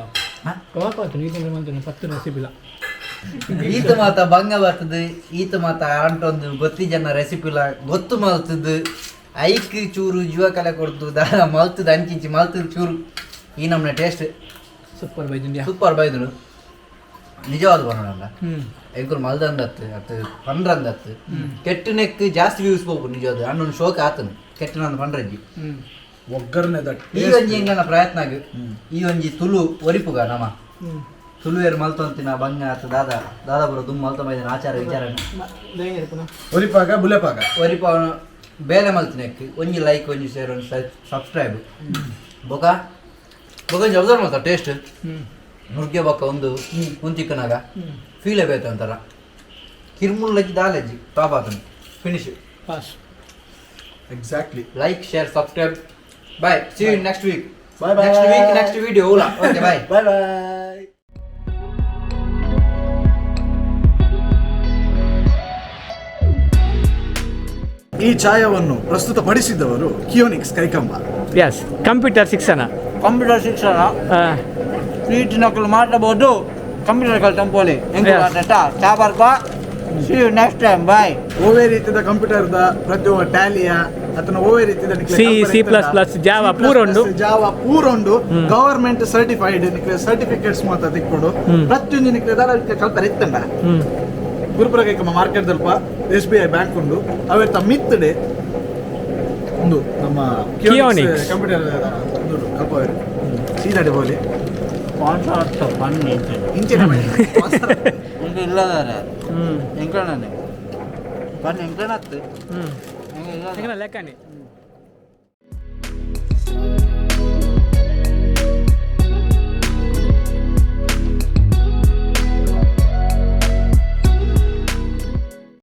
ಕವಾಪಾತು ನೀರು ಮಂತು 10 ರೆಸಿಪಿಲ್ಲ ಈತ ಮಾತ ಬಂಗ ಬರ್ತದೆ ಈತ ಮಾತ ಅಂಟೊಂದು ಗೊತ್ತಿ ಜನ ರೆಸಿಪಿಲ ಗೊತ್ತು ಮಲ್ತದ್ದು ಐಕ್ ಚೂರು ಜೀವ ಕಲೆ ಕೊಡ್ತು ದಾರ ಮಲ್ತದ್ದು ಅಂಚಿಂಚಿ ಮಲ್ತದ್ದು ಚೂರು ಈ ನಮ್ಮನೆ ಟೇಸ್ಟ್ ಸೂಪರ್ ಬೈದಿಂದ್ಯಾ ಸೂಪರ್ ಬೈದ್ರು ನಿಜವಾದ ಬರೋಣಲ್ಲ ಎಂಕುಲು ಮಲ್ದಂದತ್ತು ಅತ್ತು ಪಂಡ್ರಂದತ್ತು ಕೆಟ್ಟು ನೆಕ್ ಜಾಸ್ತಿ ವ್ಯೂಸ್ ಹೋಗು ನಿಜವಾದ ಅಣ್ಣನ ಶೋಕ ಆತನು ಕೆಟ್ಟು ನಂದು ಪಂಡ್ರಂಜಿ ಒಗ್ಗರಣೆ ಈ ಒಂಜಿ ಎಂಗನ ಪ್ರಯತ್ನ ಆಗ ಈ ಒಂಜಿ ತುಳು ಒರಿಪುಗ ನಮ್ಮ ತುಳುವೇರು ಮಲ್ತಂತಿನ ಬಂಗ ಆತ ದಾದ ಬರೋ ದುಮ್ ಮಲ್ತ ಮೈದಿನ ಆಚಾರ ವಿಚಾರ ಒರಿಪಾಗ ಬುಲೆಪಾಗ ಒರಿಪ ಬೇರೆ ಮಲ್ತಿನಕ್ಕೆ ಒಂಜಿ ಲೈಕ್ ಒಂಜಿ ಶೇರ್ ಒಂಜಿ ಸಬ್ಸ್ಕ್ರೈಬ್ ಬೊಕ ಒಂಜಿ ಅಬ್ಸರ್ವ್ ಮಾಡ್ತಾ ಟೇಸ್ಟ್ ನುಗ್ಗೆ ಬೊಕ್ಕ ಒಂದು ಚಿಕ್ಕನಾಗ ಫೀಲೇ ಬೇತ ಒಂಥರ ಕಿರ್ಮುಲ್ಲಜ್ಜಿ ದಾಲಜ್ಜಿ ಟಾಪ್ ಆತನು finish pass. Exactly. Like share subscribe bye see you next week Bye bye. Next video okay bye bye bye. ಈ ಛಾಯಾವನ್ನು ಪ್ರಸ್ತುತಪಡಿಸಿದವರು ಕಿಯೋನಿಕ್ಸ್ ಕೈಕಂಬ. ಎಸ್ ಕಂಪ್ಯೂಟರ್ ಶಿಕ್ಷಣ. ಕಂಪ್ಯೂಟರ್ ಶಿಕ್ಷಣ ಪ್ರೀತಿನಕ್ಕಲು ಮಾಡಬಹುದು ಕಂಪ್ಯೂಟರ್ ಕಲ್ತಂಪೋಲಿ ಚಾಬರ್ಕ see you next time bye. ಓವೇ ರೀತಿಯ ಕಂಪ್ಯೂಟರ್ದ ಪ್ರತಿಯೊಬ್ಬ ಟ್ಯಾಲಿಯ ಅಥವಾ ಓವೇ ರೀತಿಯ C++, ಜಾವಾ ಪೂರೊಂಡು ಗವರ್ಮೆಂಟ್ ಸರ್ಟಿಫೈಡ್ ಸರ್ಟಿಫಿಕೇಟ್ಸ್ ಮಾತ್ರ ತಿಕ್ಕೊಂಡು ಪ್ರತಿಯೊಂದು ನಿಕ್ಲೆ ಕಲ್ಪನೆ ಇತ್ತಂಡ Gurupura Kaikamba market ದಲ್ಪ SBI bank ಉಂಡು ಅವೆತ್ತ ಮಿತ್ತಡೆ ಒಂದು ನಮ್ಮ Kionics ಕಂಪ್ಯೂಟರ್ ಕಲ್ಪವರು ಸೀದಾಡೆ ಬೋಲಿ ಇಂಚಿನ ಇಲ್ಲದಾರೆ ಎಂಕಣನೆ ಬನ್ನಿ ಎಂಕಣತ್ತು ಲೆಕ್ಕನೆ